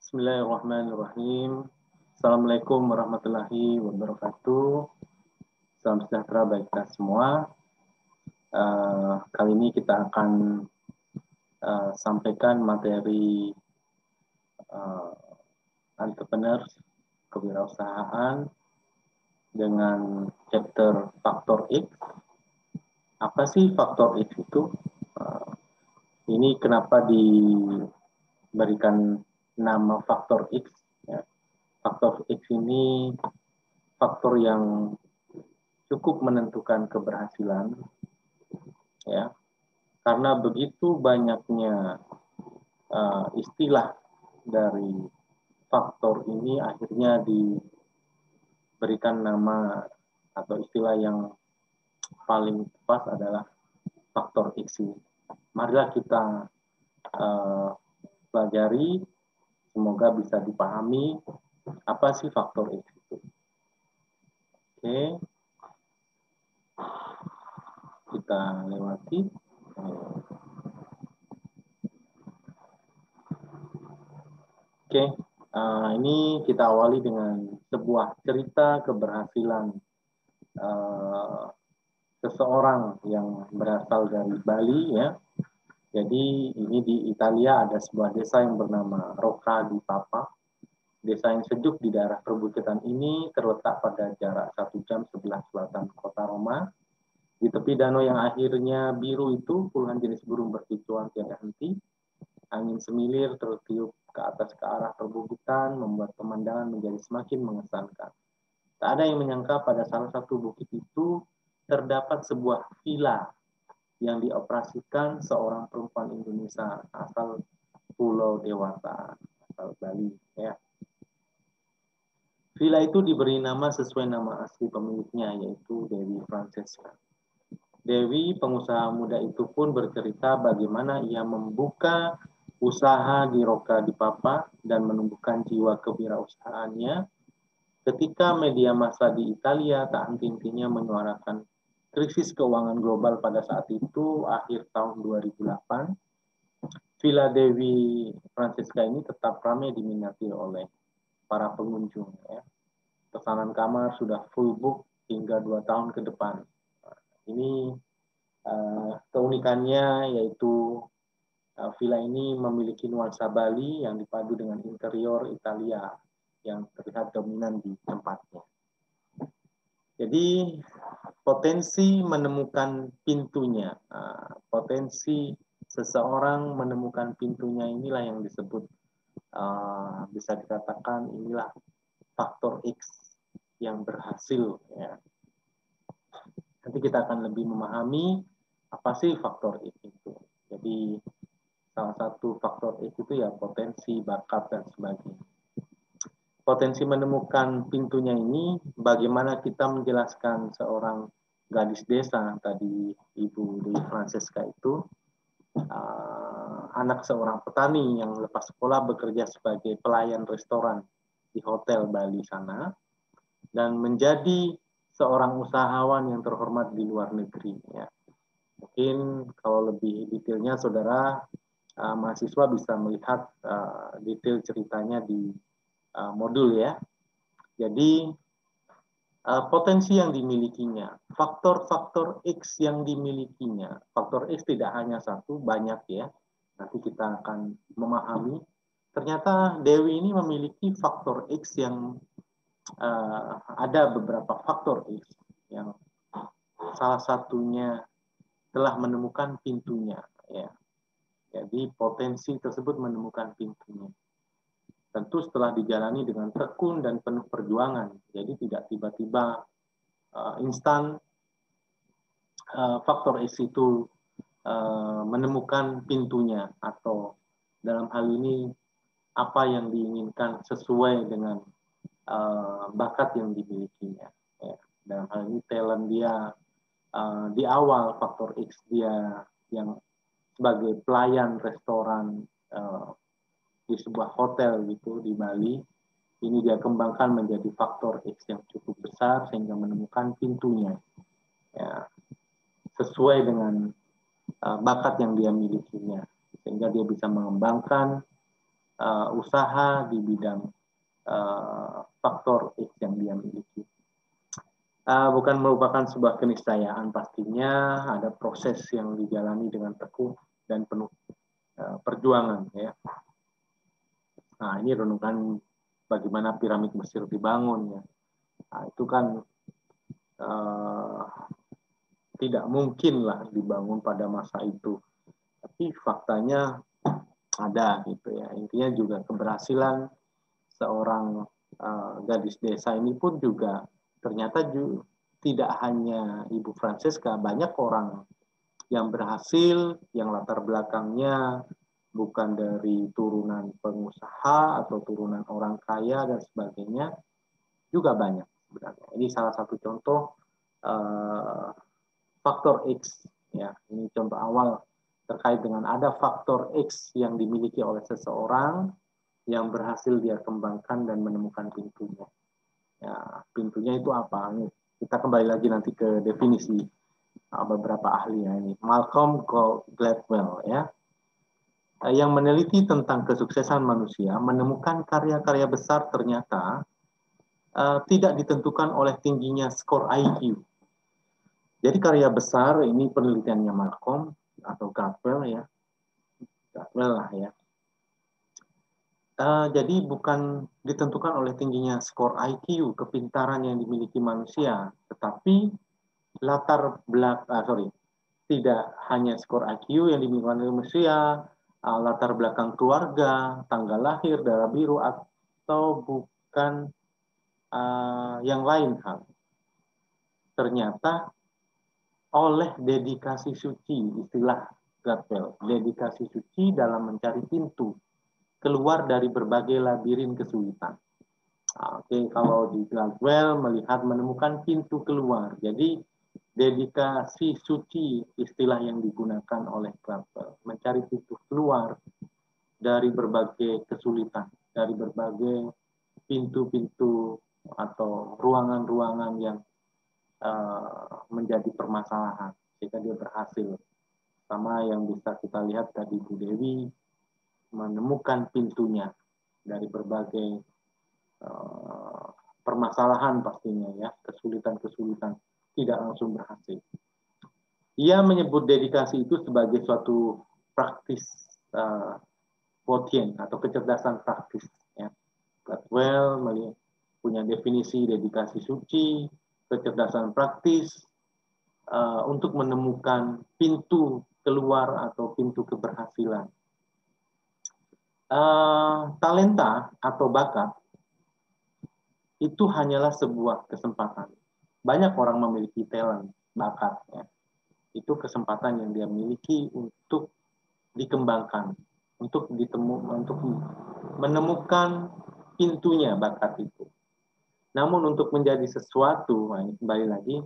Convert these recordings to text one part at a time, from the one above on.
Bismillahirrahmanirrahim. Assalamualaikum warahmatullahi wabarakatuh. Salam sejahtera bagi kita semua. Kali ini kita akan sampaikan materi entrepreneur, kewirausahaan dengan chapter faktor X. Apa sih faktor X itu? Ini kenapa diberikan nama faktor X? Ya. Faktor X ini faktor yang cukup menentukan keberhasilan, ya, karena begitu banyaknya istilah dari faktor ini akhirnya diberikan nama atau istilah yang paling pas adalah faktor X. Marilah kita pelajari, semoga bisa dipahami apa sih faktor X itu. Oke, kita lewati. Oke, ini kita awali dengan sebuah cerita keberhasilan seseorang yang berasal dari Bali, ya. Jadi ini di Italia ada sebuah desa yang bernama Rocca di Papa. Desa yang sejuk di daerah perbukitan ini terletak pada jarak 1 jam sebelah selatan kota Roma. Di tepi danau yang akhirnya biru itu, puluhan jenis burung berkicauan tiada henti. Angin semilir tertiup ke atas ke arah perbukitan, membuat pemandangan menjadi semakin mengesankan. Tak ada yang menyangka pada salah satu bukit itu terdapat sebuah villa yang dioperasikan seorang perempuan Indonesia asal Pulau Dewata, asal Bali, ya. Villa itu diberi nama sesuai nama asli pemiliknya, yaitu Dewi Francesca. Dewi, pengusaha muda itu pun bercerita bagaimana ia membuka usaha di Rocca di Papa dan menumbuhkan jiwa kewirausahaannya ketika media massa di Italia tak henti-hentinya menyuarakan krisis keuangan global pada saat itu, akhir tahun 2008. Villa Dewi Francesca ini tetap ramai diminati oleh para pengunjung, ya. Pesanan kamar sudah full book hingga 2 tahun ke depan. Ini keunikannya yaitu villa ini memiliki nuansa Bali yang dipadu dengan interior Italia yang terlihat dominan di tempatnya. Jadi potensi menemukan pintunya, potensi seseorang menemukan pintunya inilah yang disebut, bisa dikatakan inilah faktor X yang berhasil, ya. Nanti kita akan lebih memahami apa sih faktor X itu. Jadi salah satu faktor X itu ya potensi, bakat, dan sebagainya. Potensi menemukan pintunya ini, bagaimana kita menjelaskan seorang gadis desa, tadi Ibu Dewi Francesca itu, anak seorang petani yang lepas sekolah bekerja sebagai pelayan restoran di hotel Bali sana, dan menjadi seorang usahawan yang terhormat di luar negeri, ya. Mungkin kalau lebih detailnya saudara mahasiswa bisa melihat detail ceritanya di modul, ya. Jadi potensi yang dimilikinya, faktor-faktor X yang dimilikinya, faktor X tidak hanya satu, banyak, ya. Nanti kita akan memahami. Ternyata Dewi ini memiliki faktor X yang ada beberapa faktor X yang salah satunya telah menemukan pintunya, ya. Jadi potensi tersebut menemukan pintunya. Tentu setelah dijalani dengan tekun dan penuh perjuangan. Jadi tidak tiba-tiba instan faktor X itu menemukan pintunya, atau dalam hal ini apa yang diinginkan sesuai dengan bakat yang dimilikinya, ya. Dalam hal ini talent dia di awal, faktor X dia yang sebagai pelayan restoran di sebuah hotel gitu di Bali, ini dia kembangkan menjadi faktor X yang cukup besar sehingga menemukan pintunya, ya, sesuai dengan bakat yang dia milikinya, sehingga dia bisa mengembangkan usaha di bidang faktor X yang dia miliki. Bukan merupakan sebuah keniscayaan, pastinya ada proses yang dijalani dengan tekun dan penuh perjuangan, ya. Nah, ini renungan bagaimana piramid Mesir dibangun, ya. Nah, itu kan tidak mungkin lah dibangun pada masa itu, tapi faktanya ada, gitu ya. Intinya juga keberhasilan seorang gadis desa ini pun juga ternyata tidak hanya Ibu Francesca, banyak orang yang berhasil, yang latar belakangnya bukan dari turunan pengusaha atau turunan orang kaya dan sebagainya, juga banyak sebenarnya. Ini salah satu contoh faktor X, ya. Ini contoh awal terkait dengan ada faktor X yang dimiliki oleh seseorang yang berhasil dia kembangkan dan menemukan pintunya. Ya, pintunya itu apa? Kita kembali lagi nanti ke definisi beberapa ahli, ya. Ini Malcolm Gladwell, ya, yang meneliti tentang kesuksesan manusia, menemukan karya-karya besar ternyata tidak ditentukan oleh tingginya skor IQ. Jadi karya besar ini penelitiannya Malcolm atau Gladwell, ya, Gladwell lah, ya. Jadi bukan ditentukan oleh tingginya skor IQ, kepintaran yang dimiliki manusia, tetapi tidak hanya skor IQ yang dimiliki manusia, latar belakang keluarga, tanggal lahir, darah biru, atau bukan yang lain hal. Ternyata oleh dedikasi suci, istilah Gladwell, dedikasi suci dalam mencari pintu keluar dari berbagai labirin kesulitan. Oke, kalau di Gladwell melihat menemukan pintu keluar. Jadi dedikasi suci istilah yang digunakan oleh Gladwell, mencari pintu keluar dari berbagai kesulitan, dari berbagai pintu-pintu atau ruangan-ruangan yang menjadi permasalahan, sehingga dia berhasil. Sama yang bisa kita lihat tadi, Bu Dewi menemukan pintunya dari berbagai permasalahan pastinya, ya, kesulitan-kesulitan, tidak langsung berhasil. Ia menyebut dedikasi itu sebagai suatu praktis quotient atau kecerdasan praktis, ya. Gladwell punya definisi dedikasi suci, kecerdasan praktis untuk menemukan pintu keluar atau pintu keberhasilan. Talenta atau bakat itu hanyalah sebuah kesempatan. Banyak orang memiliki talent, bakat, ya. Itu kesempatan yang dia miliki untuk dikembangkan, untuk menemukan pintunya bakat itu. Namun untuk menjadi sesuatu, nah, kembali lagi,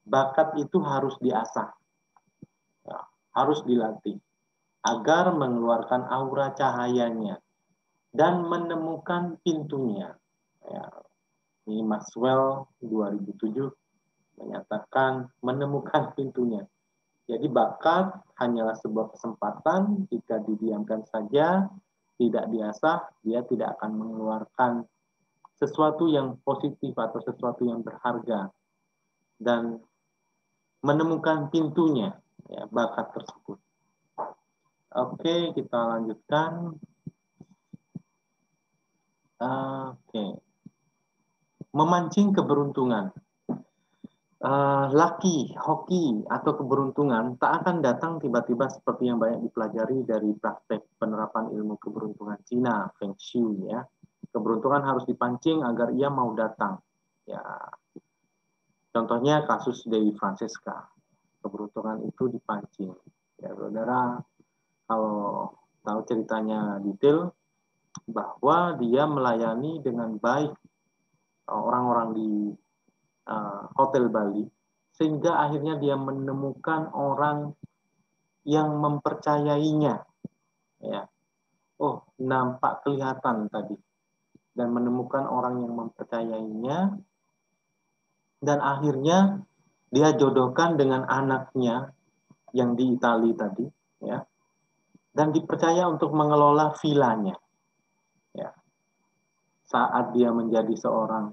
bakat itu harus diasah, ya, harus dilatih agar mengeluarkan aura cahayanya dan menemukan pintunya. Ya, ini Maxwell 2007 menyatakan menemukan pintunya. Jadi bakat hanyalah sebuah kesempatan, jika didiamkan saja, tidak diasah, dia tidak akan mengeluarkan sesuatu yang positif atau sesuatu yang berharga dan menemukan pintunya, ya, bakat tersebut. Oke, kita lanjutkan. Oke. Memancing keberuntungan. Lucky, hoki, atau keberuntungan tak akan datang tiba-tiba seperti yang banyak dipelajari dari praktek penerapan ilmu keberuntungan Cina, Feng Shui, ya. Keberuntungan harus dipancing agar ia mau datang. Ya. Contohnya kasus Dewi Francesca. Keberuntungan itu dipancing. Ya, saudara, kalau tahu ceritanya detail, bahwa dia melayani dengan baik orang-orang di Hotel Bali, sehingga akhirnya dia menemukan orang yang mempercayainya, ya. Oh, nampak kelihatan tadi, dan menemukan orang yang mempercayainya, dan akhirnya dia jodohkan dengan anaknya yang di Itali tadi, ya, dan dipercaya untuk mengelola vilanya. saat dia menjadi seorang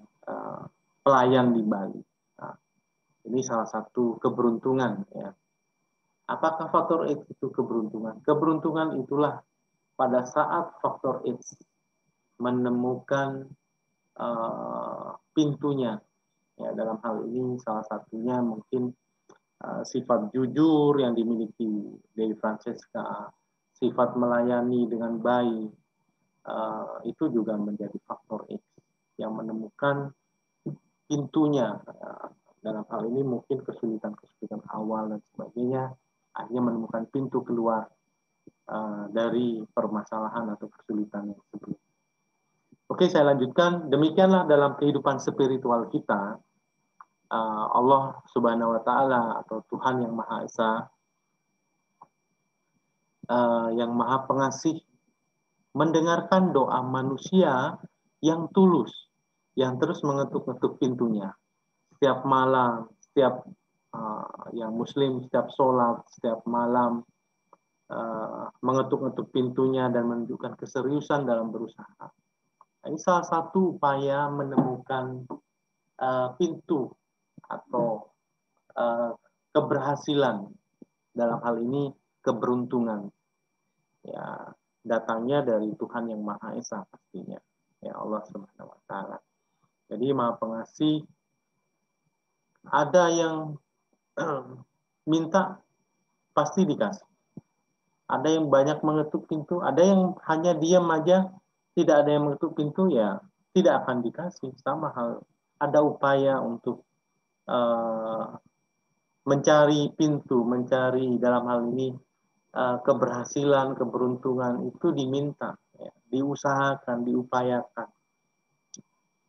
pelayan di Bali. Nah, ini salah satu keberuntungan ya. Apakah faktor X itu keberuntungan? Keberuntungan itulah pada saat faktor X menemukan pintunya. Ya, dalam hal ini salah satunya mungkin sifat jujur yang dimiliki Dewi Francesca, sifat melayani dengan baik, itu juga menjadi faktor X yang menemukan pintunya. Dalam hal ini mungkin kesulitan-kesulitan awal dan sebagainya, akhirnya menemukan pintu keluar dari permasalahan atau kesulitan yang sebelumnya. Oke, saya lanjutkan. Demikianlah dalam kehidupan spiritual kita, Allah Subhanahu wa Ta'ala atau Tuhan yang Maha Esa, yang Maha Pengasih, mendengarkan doa manusia yang tulus, yang terus mengetuk-ngetuk pintunya. Setiap malam, setiap yang Muslim, setiap sholat, setiap malam, mengetuk-ngetuk pintunya dan menunjukkan keseriusan dalam berusaha. Ini salah satu upaya menemukan pintu atau keberhasilan, dalam hal ini keberuntungan. Ya, datangnya dari Tuhan yang Maha Esa pastinya, ya Allah Subhanahu wa Ta'ala. Jadi Maha Pengasih, ada yang minta pasti dikasih. Ada yang banyak mengetuk pintu, ada yang hanya diam aja, tidak ada yang mengetuk pintu, ya tidak akan dikasih. Sama hal, ada upaya untuk mencari pintu, mencari dalam hal ini keberhasilan, keberuntungan itu diminta, ya, diusahakan, diupayakan.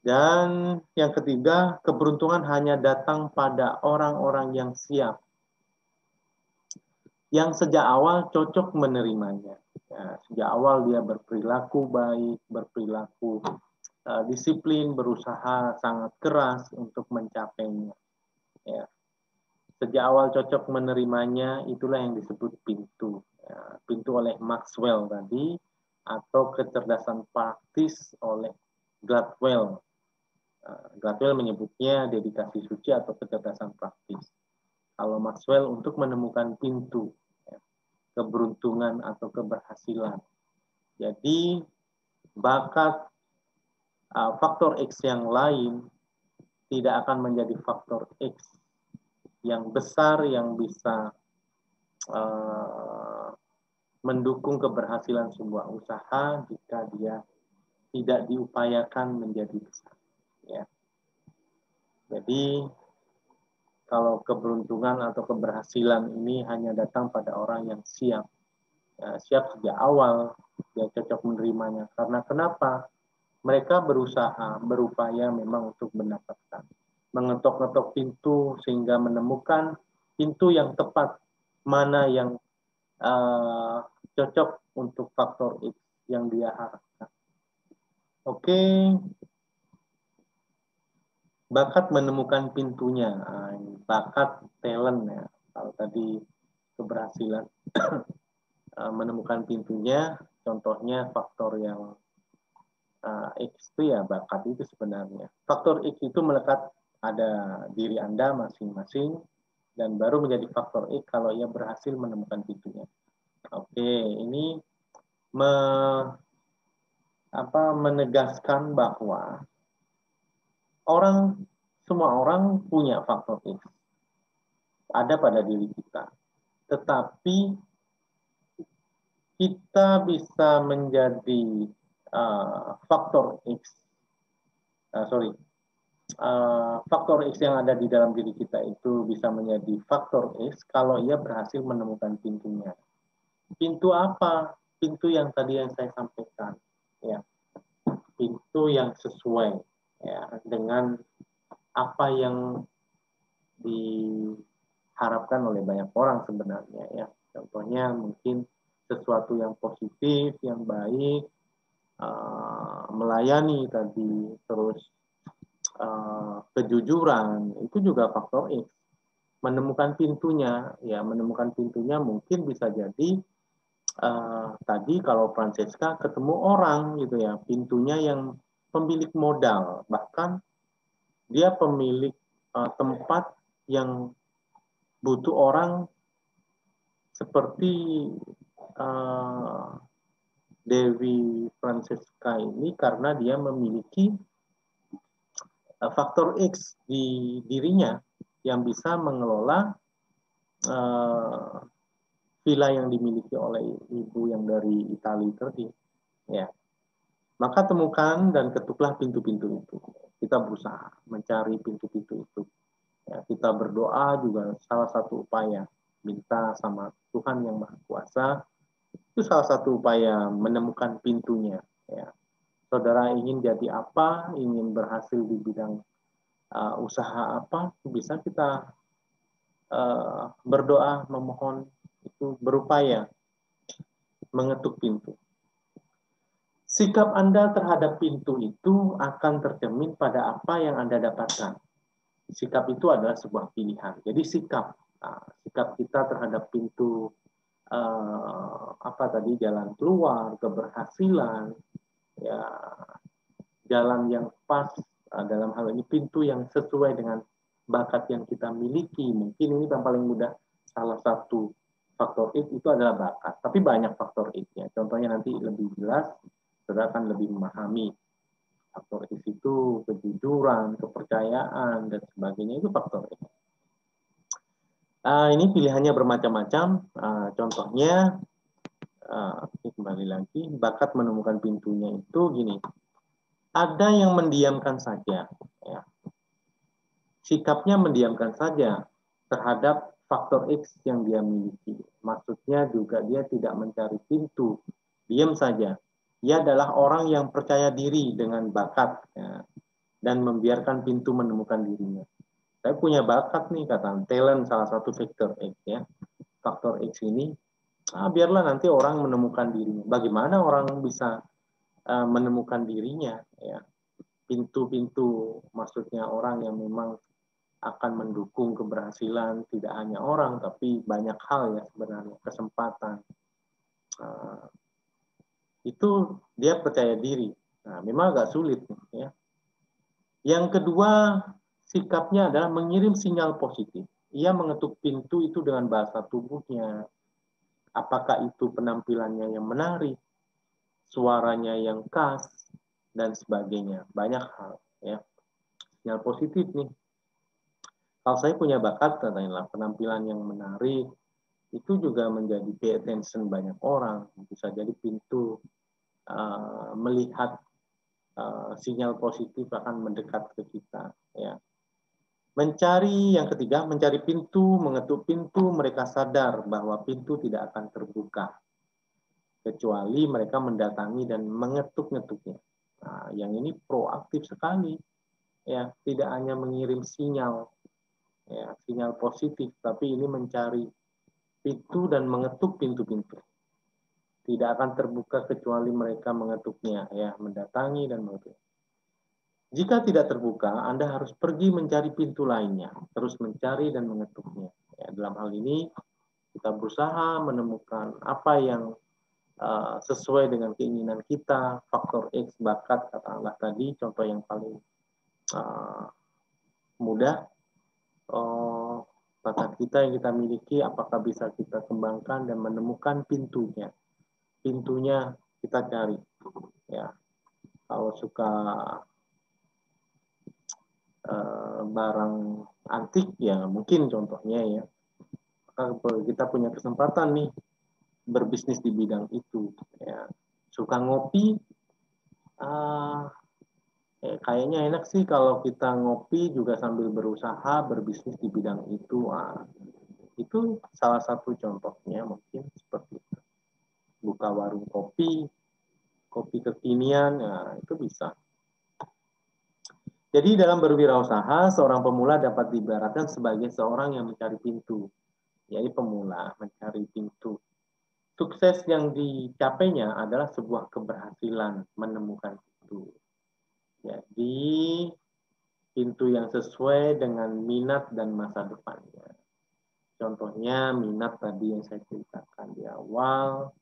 Dan yang ketiga, keberuntungan hanya datang pada orang-orang yang siap, yang sejak awal cocok menerimanya. Ya, sejak awal dia berperilaku baik, berperilaku disiplin, berusaha sangat keras untuk mencapainya. Ya. Sejak awal cocok menerimanya, itulah yang disebut pintu. Ya, pintu oleh Maxwell tadi, atau kecerdasan praktis oleh Gladwell. Gladwell menyebutnya dedikasi suci atau kecerdasan praktis. Kalau Maxwell untuk menemukan pintu, ya, keberuntungan atau keberhasilan. Jadi bakat faktor X yang lain tidak akan menjadi faktor X yang besar yang bisa mendukung keberhasilan sebuah usaha jika dia tidak diupayakan menjadi besar. Ya. Jadi kalau keberuntungan atau keberhasilan ini hanya datang pada orang yang siap, ya, siap sejak awal, dia cocok menerimanya. Karena kenapa? Mereka berusaha, berupaya memang untuk mendapatkan, mengetok-ngetok pintu sehingga menemukan pintu yang tepat, mana yang cocok untuk faktor X yang dia harapkan. Oke, bakat menemukan pintunya, bakat talent ya. Kalau tadi keberhasilan menemukan pintunya, contohnya faktor yang X itu ya bakat itu sebenarnya. Faktor X itu melekat pada diri Anda masing-masing dan baru menjadi faktor X kalau ia berhasil menemukan pintunya. Oke, ini menegaskan bahwa semua orang punya faktor X. Ada pada diri kita. Tetapi kita bisa menjadi faktor X. Faktor X yang ada di dalam diri kita itu bisa menjadi faktor X kalau ia berhasil menemukan pintunya. Pintu apa? Pintu yang tadi yang saya sampaikan, ya. Pintu yang sesuai, ya, dengan apa yang diharapkan oleh banyak orang sebenarnya, ya. Contohnya mungkin sesuatu yang positif, yang baik, melayani tadi, terus kejujuran, itu juga faktor X. Menemukan pintunya, ya, menemukan pintunya mungkin bisa jadi tadi kalau Francesca ketemu orang gitu ya, pintunya yang pemilik modal, bahkan dia pemilik tempat yang butuh orang seperti Dewi Francesca ini, karena dia memiliki faktor X di dirinya yang bisa mengelola villa yang dimiliki oleh ibu yang dari Italia tadi. Ya, maka temukan dan ketuklah pintu-pintu itu. Kita berusaha mencari pintu-pintu itu. Ya, kita berdoa juga salah satu upaya, minta sama Tuhan yang Maha Kuasa. Itu salah satu upaya menemukan pintunya. Ya. Saudara ingin jadi apa, ingin berhasil di bidang usaha apa, bisa kita berdoa, memohon, itu berupaya mengetuk pintu. Sikap Anda terhadap pintu itu akan tercermin pada apa yang Anda dapatkan. Sikap itu adalah sebuah pilihan. Jadi sikap kita terhadap pintu jalan keluar, keberhasilan, ya jalan yang pas, dalam hal ini pintu yang sesuai dengan bakat yang kita miliki. Mungkin ini yang paling mudah, salah satu faktor X itu adalah bakat. Tapi banyak faktor X-nya. Contohnya nanti lebih jelas, saudara akan lebih memahami. Faktor X itu kejujuran, kepercayaan, dan sebagainya, itu faktor X. Ini pilihannya bermacam-macam. Contohnya, kembali lagi, bakat menemukan pintunya itu gini. Ada yang mendiamkan saja. Ya. Sikapnya mendiamkan saja terhadap faktor X yang dia miliki. Maksudnya juga dia tidak mencari pintu. Diam saja. Dia adalah orang yang percaya diri dengan bakat, ya, dan membiarkan pintu menemukan dirinya. Saya punya bakat nih, kata talent, salah satu faktor X, ya. Faktor X ini, biarlah nanti orang menemukan dirinya. Bagaimana orang bisa menemukan dirinya? Ya, pintu-pintu, maksudnya orang yang memang akan mendukung keberhasilan tidak hanya orang, tapi banyak hal ya sebenarnya, kesempatan. Itu dia percaya diri. Nah, memang agak sulit, ya. Yang kedua, sikapnya adalah mengirim sinyal positif. Ia mengetuk pintu itu dengan bahasa tubuhnya. Apakah itu penampilannya yang menarik, suaranya yang khas, dan sebagainya. Banyak hal, ya. Sinyal positif nih. Kalau saya punya bakat, katakanlah penampilan yang menarik, itu juga menjadi pay attention banyak orang. Bisa jadi pintu melihat sinyal positif akan mendekat ke kita. Ya. Yang ketiga, mencari pintu, mengetuk pintu, mereka sadar bahwa pintu tidak akan terbuka kecuali mereka mendatangi dan mengetuk-ngetuknya. Nah, yang ini proaktif sekali, ya, tidak hanya mengirim sinyal, ya, sinyal positif, tapi ini mencari pintu dan mengetuk pintu-pintu. Tidak akan terbuka kecuali mereka mengetuknya, ya, mendatangi dan mengetuk. Jika tidak terbuka, Anda harus pergi mencari pintu lainnya, terus mencari dan mengetuknya. Ya, dalam hal ini, kita berusaha menemukan apa yang sesuai dengan keinginan kita, faktor X, bakat, katakanlah tadi, contoh yang paling mudah, bakat kita yang kita miliki, apakah bisa kita kembangkan dan menemukan pintunya. Pintunya kita cari. Ya, kalau suka barang antik, ya mungkin contohnya, ya, kita punya kesempatan nih berbisnis di bidang itu, ya. Suka ngopi, kayaknya enak sih kalau kita ngopi juga sambil berusaha berbisnis di bidang itu. Itu salah satu contohnya, mungkin seperti itu. Buka warung kopi kekinian, nah, itu bisa. Jadi dalam berwirausaha, seorang pemula dapat diibaratkan sebagai seorang yang mencari pintu. Jadi pemula mencari pintu. Sukses yang dicapainya adalah sebuah keberhasilan menemukan pintu. Jadi pintu yang sesuai dengan minat dan masa depannya. Contohnya minat tadi yang saya ceritakan di awal,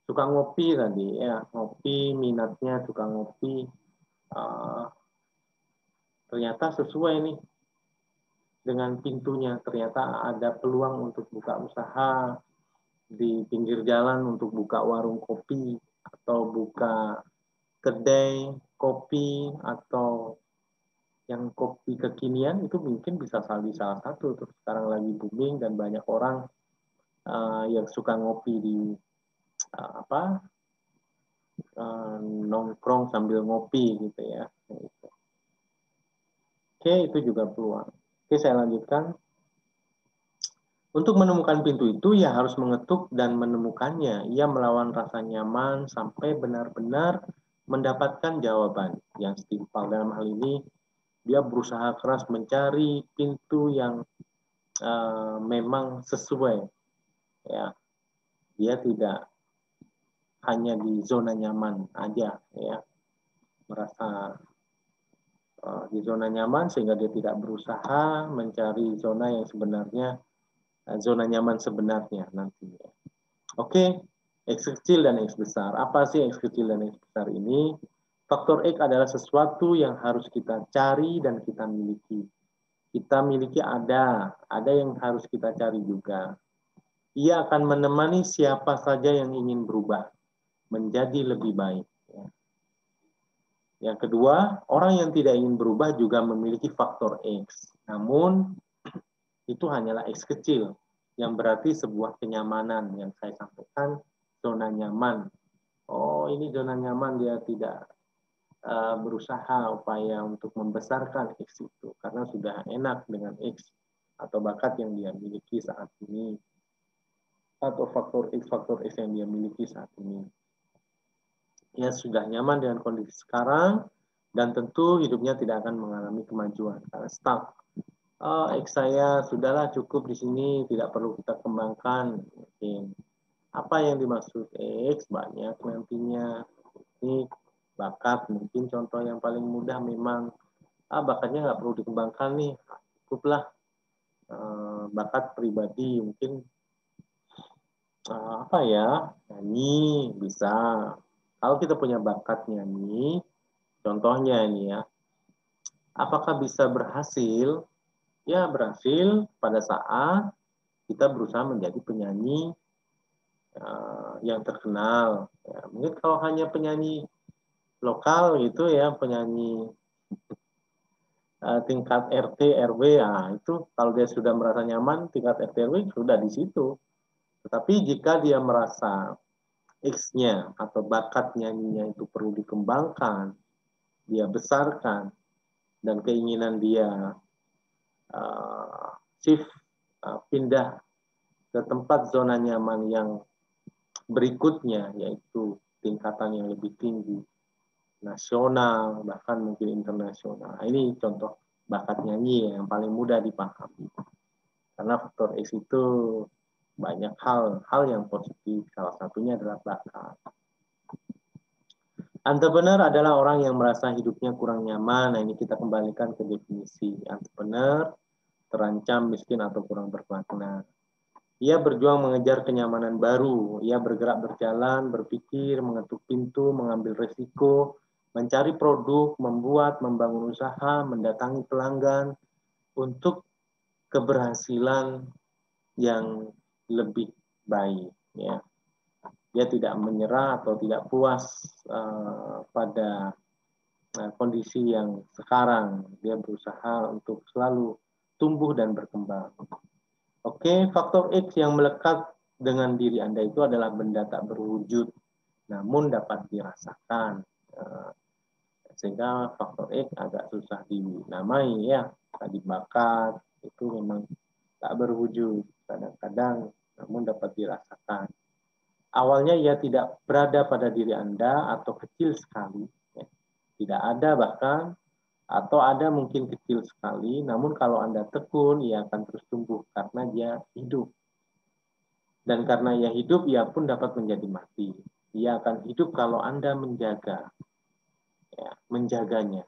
suka ngopi tadi ya, ngopi, minatnya suka ngopi, ternyata sesuai nih dengan pintunya, ternyata ada peluang untuk buka usaha di pinggir jalan, untuk buka warung kopi atau buka kedai kopi atau yang kopi kekinian, itu mungkin bisa salah satu. Terus sekarang lagi booming dan banyak orang yang suka ngopi di nongkrong sambil ngopi gitu ya. Oke, itu juga peluang. Oke, saya lanjutkan. Untuk menemukan pintu itu, ya harus mengetuk dan menemukannya. Ia melawan rasa nyaman sampai benar-benar mendapatkan jawaban yang setimpal. Dalam hal ini, dia berusaha keras mencari pintu yang memang sesuai. Ya, dia tidak hanya di zona nyaman aja, ya, merasa di zona nyaman sehingga dia tidak berusaha mencari zona yang sebenarnya, zona nyaman sebenarnya nantinya. Oke, X kecil dan X besar. Apa sih X kecil dan X besar ini? Faktor X adalah sesuatu yang harus kita cari dan kita miliki. Kita miliki ada yang harus kita cari juga. Ia akan menemani siapa saja yang ingin berubah menjadi lebih baik. Yang kedua, orang yang tidak ingin berubah juga memiliki faktor X. Namun, itu hanyalah X kecil, yang berarti sebuah kenyamanan yang saya sampaikan, zona nyaman. Oh, ini zona nyaman, dia tidak berusaha upaya untuk membesarkan X itu, karena sudah enak dengan X atau bakat yang dia miliki saat ini, atau faktor X yang dia miliki saat ini. Ia sudah nyaman dengan kondisi sekarang, dan tentu hidupnya tidak akan mengalami kemajuan karena stuck. X saya sudahlah cukup di sini, tidak perlu kita kembangkan. Mungkin apa yang dimaksud X banyak nantinya. Ini bakat, mungkin contoh yang paling mudah memang bakatnya nggak perlu dikembangkan nih, cukuplah bakat pribadi, mungkin apa ya, nyanyi bisa. Kalau kita punya bakat nyanyi, contohnya ini ya, apakah bisa berhasil? Ya berhasil pada saat kita berusaha menjadi penyanyi yang terkenal. Ya, mungkin kalau hanya penyanyi lokal gitu ya, penyanyi tingkat RT RW, ya itu kalau dia sudah merasa nyaman tingkat RT RW sudah di situ. Tetapi jika dia merasa X-nya atau bakat nyanyinya itu perlu dikembangkan, dia besarkan, dan keinginan dia shift, pindah ke tempat zona nyaman yang berikutnya, yaitu tingkatan yang lebih tinggi, nasional, bahkan mungkin internasional. Nah, ini contoh bakat nyanyi yang paling mudah dipahami. Karena faktor X itu banyak hal yang positif, salah satunya adalah bakat. Entrepreneur adalah orang yang merasa hidupnya kurang nyaman. Nah, ini kita kembalikan ke definisi. Entrepreneur terancam miskin atau kurang bermakna. Ia berjuang mengejar kenyamanan baru. Ia bergerak berjalan, berpikir, mengetuk pintu, mengambil resiko, mencari produk, membuat, membangun usaha, mendatangi pelanggan untuk keberhasilan yang lebih baik. Ya. Dia tidak menyerah atau tidak puas pada kondisi yang sekarang. Dia berusaha untuk selalu tumbuh dan berkembang. Oke, faktor X yang melekat dengan diri Anda itu adalah benda tak berwujud, namun dapat dirasakan. Sehingga faktor X agak susah dinamai ya. Tadi bakat itu memang tak berwujud, kadang-kadang namun dapat dirasakan. Awalnya ia tidak berada pada diri Anda atau kecil sekali. Ya. Tidak ada bahkan, atau ada mungkin kecil sekali, namun kalau Anda tekun, ia akan terus tumbuh karena dia hidup. Dan karena ia hidup, ia pun dapat menjadi mati. Ia akan hidup kalau Anda menjaga, ya, menjaganya.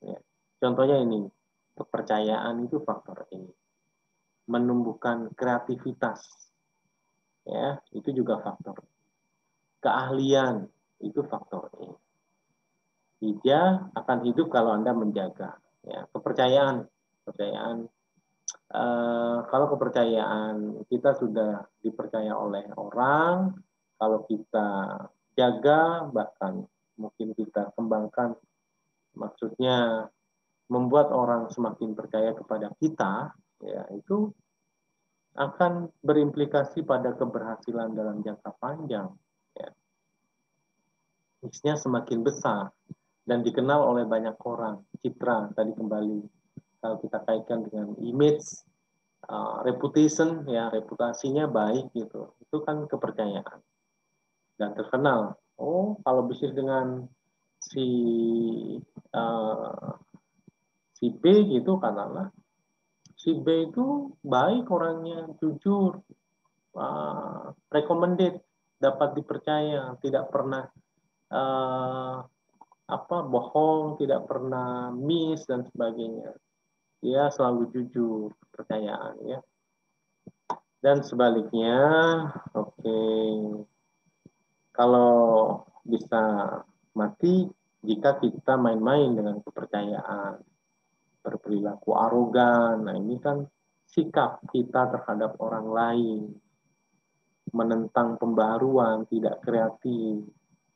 Ya. Contohnya ini, kepercayaan itu faktor ini. Menumbuhkan kreativitas, ya, itu juga faktor. keahlian, itu faktor E. Dia akan hidup kalau Anda menjaga. Ya, kepercayaan. Kalau kepercayaan kita sudah dipercaya oleh orang, kalau kita jaga, bahkan mungkin kita kembangkan, maksudnya membuat orang semakin percaya kepada kita, ya itu akan berimplikasi pada keberhasilan dalam jangka panjang. Ya. X-nya semakin besar dan dikenal oleh banyak orang. Citra tadi kembali, kalau kita kaitkan dengan image, reputation, ya reputasinya baik gitu, itu kan kepercayaan dan terkenal. Oh, kalau bisnis dengan si si B gitu katakanlah, si B itu baik orangnya, jujur, recommended, dapat dipercaya, tidak pernah bohong, tidak pernah miss dan sebagainya. Dia selalu jujur, kepercayaan ya. Dan sebaliknya, oke. Kalau bisa mati jika kita main-main dengan kepercayaan, berperilaku arogan. Nah, ini kan sikap kita terhadap orang lain, menentang pembaruan, tidak kreatif,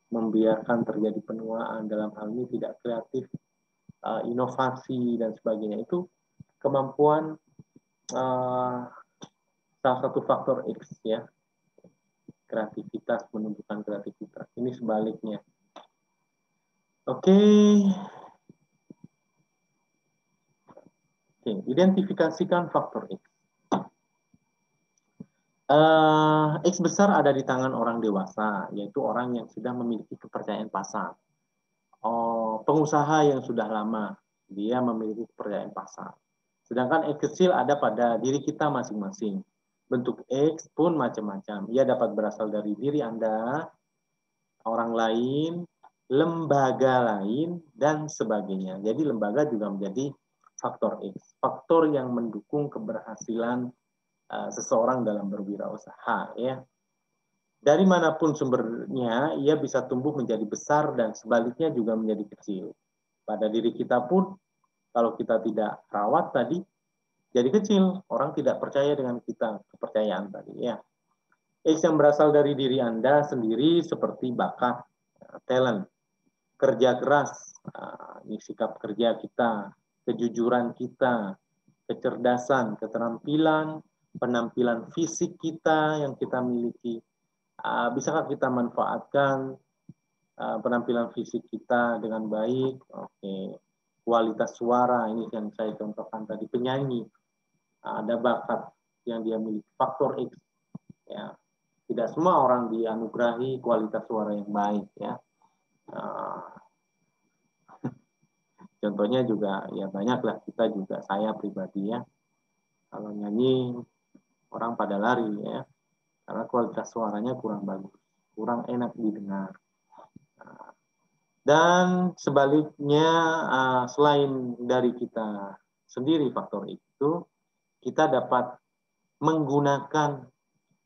membiarkan terjadi penuaan, dalam hal ini tidak kreatif, inovasi dan sebagainya. Itu kemampuan salah satu faktor X ya. Kreativitas, menunjukkan kreativitas. Ini sebaliknya. Oke, identifikasikan faktor X. X besar ada di tangan orang dewasa, yaitu orang yang sudah memiliki kepercayaan pasar. Pengusaha yang sudah lama, dia memiliki kepercayaan pasar. Sedangkan X kecil ada pada diri kita masing-masing. Bentuk X pun macam-macam. Ia dapat berasal dari diri Anda, orang lain, lembaga lain, dan sebagainya. Jadi lembaga juga menjadi faktor X. Faktor yang mendukung keberhasilan seseorang dalam berwirausaha. Ya. Dari manapun sumbernya, ia bisa tumbuh menjadi besar dan sebaliknya juga menjadi kecil. Pada diri kita pun, kalau kita tidak rawat tadi, jadi kecil, orang tidak percaya dengan kita, kepercayaan tadi ya. X yang berasal dari diri Anda sendiri seperti bakat, talent, kerja keras, ini sikap kerja kita, kejujuran kita, kecerdasan, keterampilan, penampilan fisik kita yang kita miliki. Bisakah kita manfaatkan penampilan fisik kita dengan baik? Oke. Kualitas suara, ini yang saya contohkan tadi, penyanyi. Ada bakat yang dia miliki, faktor X. Ya. Tidak semua orang dianugerahi kualitas suara yang baik. Ya. Contohnya juga, ya banyaklah kita juga, saya pribadi ya. Kalau nyanyi, orang pada lari ya. Karena kualitas suaranya kurang bagus, kurang enak didengar. Dan sebaliknya, selain dari kita sendiri faktor itu, kita dapat menggunakan,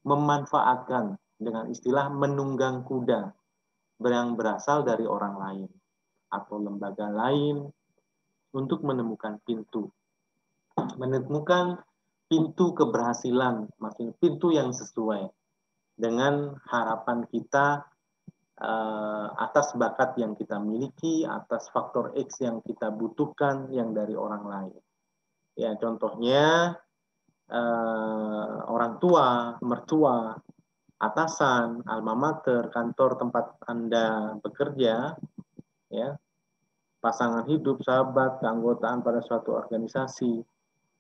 memanfaatkan dengan istilah menunggang kuda yang berasal dari orang lain atau lembaga lain untuk menemukan pintu keberhasilan, maksudnya pintu yang sesuai dengan harapan kita atas bakat yang kita miliki, atas faktor X yang kita butuhkan yang dari orang lain. Ya, contohnya orang tua, mertua, atasan, alma mater, kantor tempat Anda bekerja, ya, pasangan hidup, sahabat, keanggotaan pada suatu organisasi.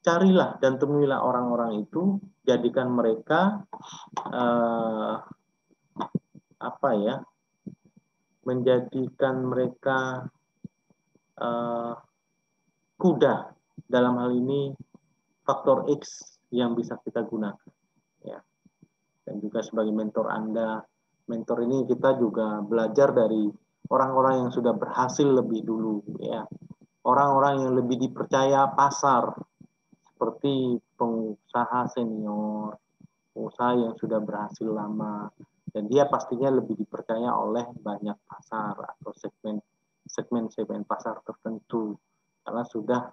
Carilah dan temuilah orang-orang itu, jadikan mereka menjadikan mereka kuda, dalam hal ini faktor X yang bisa kita gunakan. Ya. Dan juga sebagai mentor Anda, mentor ini kita juga belajar dari orang-orang yang sudah berhasil lebih dulu. Ya. Orang-orang yang lebih dipercaya pasar, seperti pengusaha senior, pengusaha yang sudah berhasil lama, dan dia pastinya lebih dipercaya oleh banyak pasar atau segmen pasar tertentu karena sudah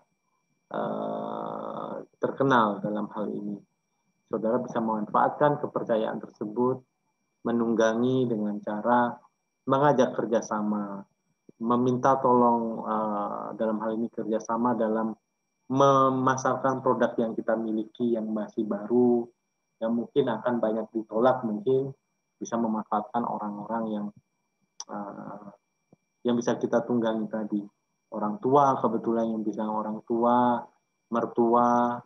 terkenal dalam hal ini. Saudara bisa memanfaatkan kepercayaan tersebut, menunggangi dengan cara mengajak kerjasama, meminta tolong dalam hal ini kerjasama dalam memasarkan produk yang kita miliki yang masih baru, yang mungkin akan banyak ditolak, mungkin bisa memanfaatkan orang-orang yang bisa kita tunggangi tadi. Orang tua, kebetulan yang bisa orang tua, mertua,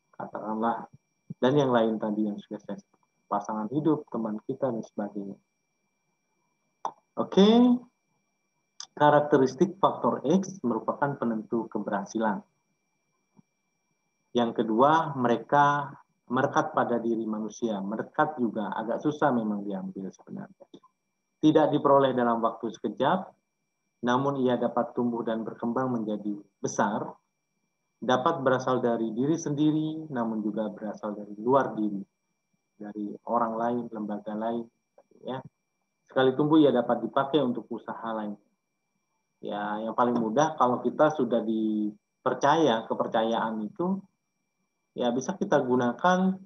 katakanlah, dan yang lain tadi yang sudah saya sebut. Pasangan hidup, teman kita, dan sebagainya. Oke, karakteristik faktor X merupakan penentu keberhasilan. Yang kedua, mereka merekat pada diri manusia. Merekat juga agak susah memang diambil sebenarnya. Tidak diperoleh dalam waktu sekejap, namun ia dapat tumbuh dan berkembang menjadi besar, dapat berasal dari diri sendiri, namun juga berasal dari luar diri, dari orang lain, lembaga lain. Ya. Sekali tumbuh, ia dapat dipakai untuk usaha lain. Ya, yang paling mudah kalau kita sudah dipercaya, kepercayaan itu, ya bisa kita gunakan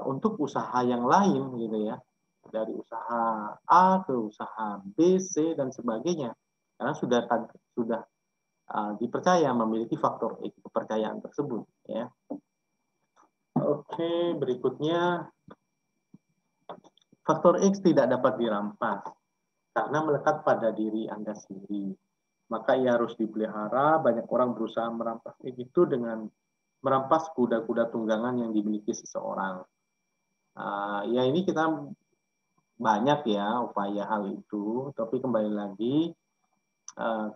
untuk usaha yang lain, gitu ya. Dari usaha A ke usaha B, C, dan sebagainya. Karena sudah dipercaya memiliki faktor X, kepercayaan tersebut. Ya. Oke, berikutnya faktor X tidak dapat dirampas karena melekat pada diri Anda sendiri. Maka ia harus dipelihara. Banyak orang berusaha merampas itu dengan merampas kuda-kuda tunggangan yang dimiliki seseorang. Ya ini kita banyak ya upaya hal itu, tapi kembali lagi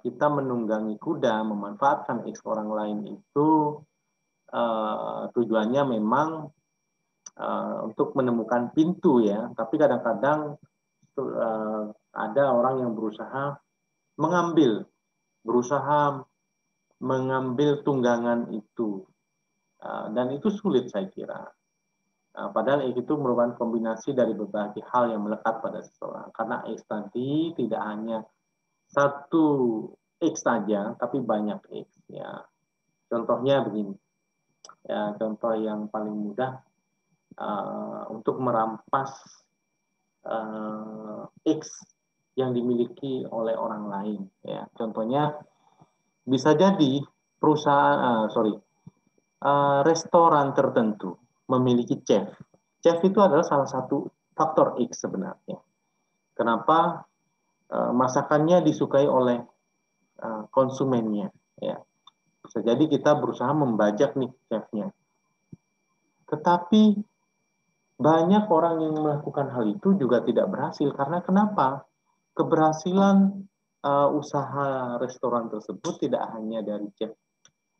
kita menunggangi kuda, memanfaatkan X orang lain itu tujuannya memang untuk menemukan pintu ya, tapi kadang-kadang ada orang yang berusaha mengambil tunggangan itu, dan itu sulit saya kira. Padahal itu merupakan kombinasi dari berbagai hal yang melekat pada seseorang. Karena X tadi tidak hanya satu X saja, tapi banyak X. Ya. Contohnya begini, ya, contoh yang paling mudah untuk merampas X yang dimiliki oleh orang lain. Ya. Contohnya bisa jadi perusahaan, restoran tertentu memiliki chef. Chef itu adalah salah satu faktor X sebenarnya. Kenapa masakannya disukai oleh konsumennya? Ya. Bisa jadi kita berusaha membajak nih chefnya. Tetapi banyak orang yang melakukan hal itu juga tidak berhasil. Karena kenapa? Keberhasilan usaha restoran tersebut tidak hanya dari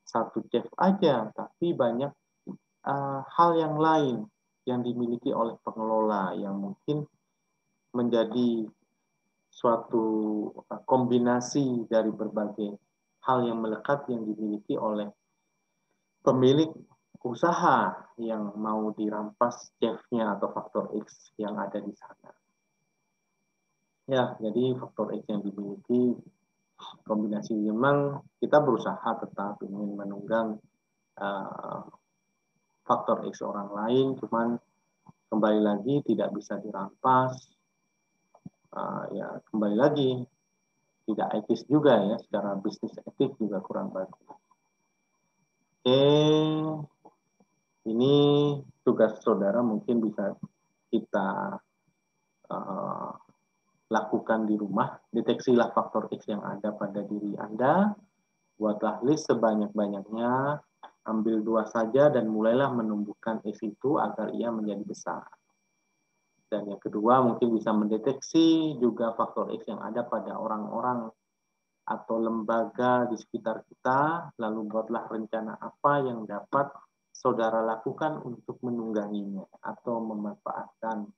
satu chef aja, tapi banyak hal yang lain yang dimiliki oleh pengelola yang mungkin menjadi suatu kombinasi dari berbagai hal yang melekat yang dimiliki oleh pemilik usaha yang mau dirampas chefnya atau faktor X yang ada di sana. Ya, jadi faktor X yang dimiliki kombinasi memang kita berusaha tetap ingin menunggang faktor X orang lain, cuman kembali lagi tidak bisa dirampas. Ya kembali lagi tidak etis juga ya, secara bisnis etik juga kurang bagus. Oke, ini tugas saudara mungkin bisa kita lakukan di rumah. Deteksilah faktor X yang ada pada diri Anda, buatlah list sebanyak-banyaknya, ambil 2 saja dan mulailah menumbuhkan X itu agar ia menjadi besar. Dan yang kedua mungkin bisa mendeteksi juga faktor X yang ada pada orang-orang atau lembaga di sekitar kita, lalu buatlah rencana apa yang dapat saudara lakukan untuk menungganginya atau memanfaatkan,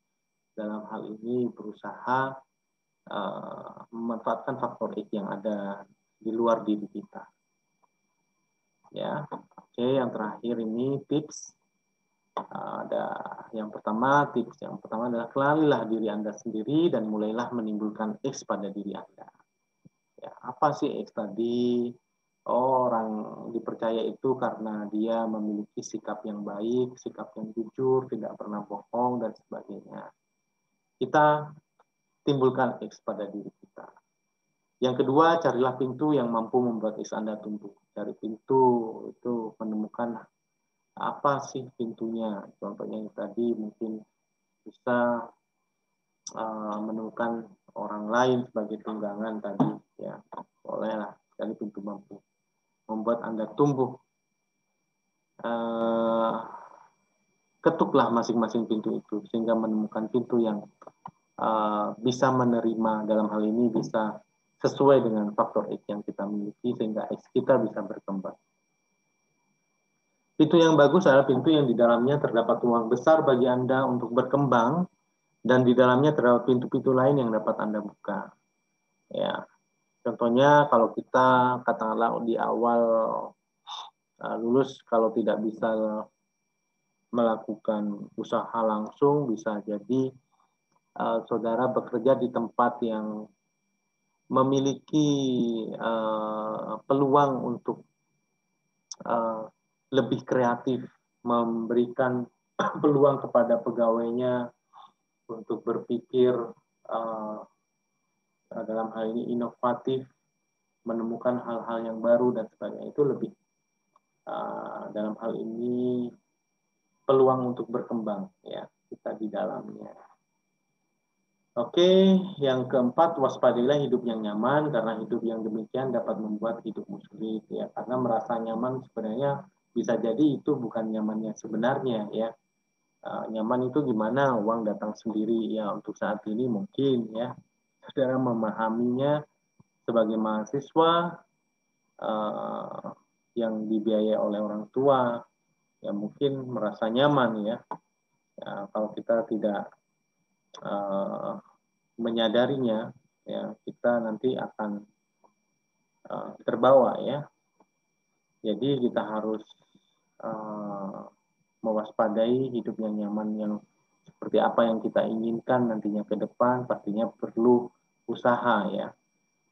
dalam hal ini berusaha memanfaatkan faktor X yang ada di luar diri kita. Ya, oke, yang terakhir ini tips Ada yang pertama, tips yang pertama adalah kenalilah diri Anda sendiri dan mulailah menimbulkan X pada diri Anda. Ya, apa sih X tadi? Oh, orang dipercaya itu karena dia memiliki sikap yang baik, sikap yang jujur, tidak pernah bohong, dan sebagainya. Kita timbulkan X pada diri kita. Yang kedua, carilah pintu yang mampu membuat X Anda tumbuh. Cari pintu itu menemukan apa sih pintunya. Contohnya yang tadi mungkin bisa menemukan orang lain sebagai tunggangan tadi. Ya, bolehlah cari pintu mampu membuat Anda tumbuh. Ketuklah masing-masing pintu itu sehingga menemukan pintu yang bisa menerima, dalam hal ini bisa sesuai dengan faktor X yang kita miliki sehingga X kita bisa berkembang. Pintu yang bagus adalah pintu yang di dalamnya terdapat ruang besar bagi Anda untuk berkembang dan di dalamnya terdapat pintu-pintu lain yang dapat Anda buka. Ya, contohnya kalau kita katakanlah di awal lulus, kalau tidak bisa melakukan usaha langsung, bisa jadi saudara bekerja di tempat yang memiliki peluang untuk lebih kreatif, memberikan peluang kepada pegawainya untuk berpikir dalam hal ini inovatif, menemukan hal-hal yang baru dan sebagainya. Itu lebih dalam hal ini peluang untuk berkembang ya kita di dalamnya. Oke, yang keempat, waspadailah hidup yang nyaman karena hidup yang demikian dapat membuat hidupmu sulit ya. Karena merasa nyaman sebenarnya bisa jadi itu bukan nyamannya sebenarnya ya. Nyaman itu gimana uang datang sendiri ya, untuk saat ini mungkin ya saudara memahaminya sebagai mahasiswa yang dibiayai oleh orang tua ya mungkin merasa nyaman ya. Kalau kita tidak menyadarinya ya kita nanti akan terbawa ya. Jadi kita harus mewaspadai hidup yang nyaman yang seperti apa yang kita inginkan nantinya ke depan, pastinya perlu usaha ya.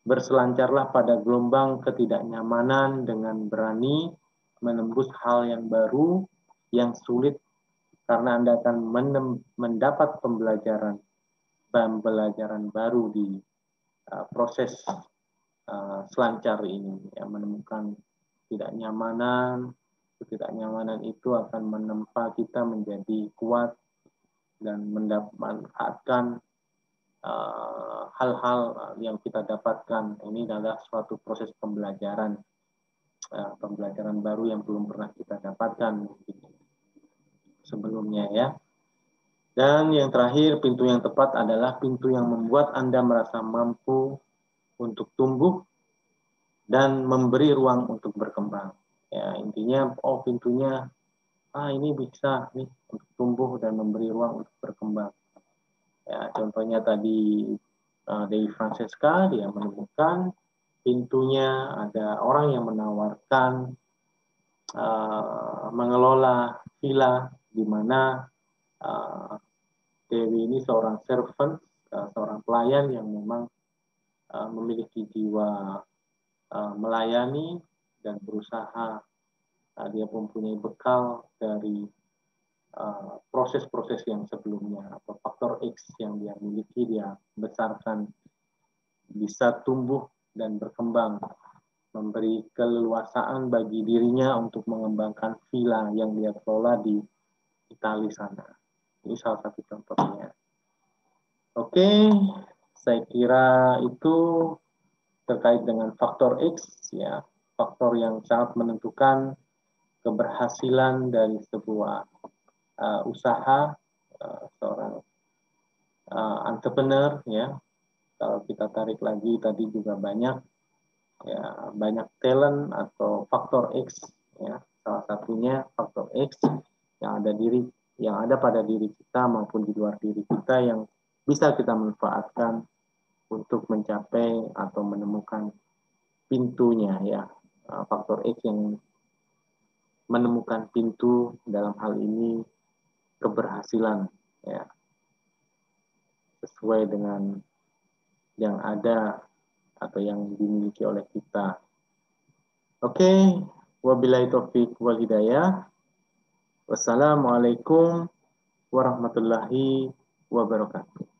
Berselancarlah pada gelombang ketidaknyamanan dengan berani menembus hal yang baru, yang sulit, karena Anda akan mendapat pembelajaran baru di proses selancar ini, ya, menemukan ketidaknyamanan itu akan menempa kita menjadi kuat dan mendapatkan hal-hal yang kita dapatkan. Ini adalah suatu proses pembelajaran baru yang belum pernah kita dapatkan sebelumnya ya. Dan yang terakhir, pintu yang tepat adalah pintu yang membuat Anda merasa mampu untuk tumbuh dan memberi ruang untuk berkembang. Ya, intinya pintunya ini bisa nih untuk tumbuh dan memberi ruang untuk berkembang. Ya, contohnya tadi Dewi Francesca dia menemukan pintunya, ada orang yang menawarkan mengelola villa di mana Dewi ini seorang servant, seorang pelayan yang memang memiliki jiwa melayani dan berusaha. Dia mempunyai bekal dari proses-proses yang sebelumnya atau faktor X yang dia miliki, dia besarkan, bisa tumbuh dan berkembang, memberi keleluasaan bagi dirinya untuk mengembangkan villa yang dia kelola di Italia sana. Ini salah satu contohnya. Oke, saya kira itu terkait dengan faktor X ya, faktor yang sangat menentukan keberhasilan dari sebuah usaha, seorang entrepreneur ya. Kalau kita tarik lagi tadi juga banyak talent atau faktor X ya. Salah satunya faktor X yang ada pada diri kita maupun di luar diri kita yang bisa kita manfaatkan untuk mencapai atau menemukan pintunya ya. Faktor X yang menemukan pintu dalam hal ini keberhasilan, ya, sesuai dengan yang ada atau yang dimiliki oleh kita. Oke, wabillahi taufik wal hidayah. Wassalamualaikum warahmatullahi wabarakatuh.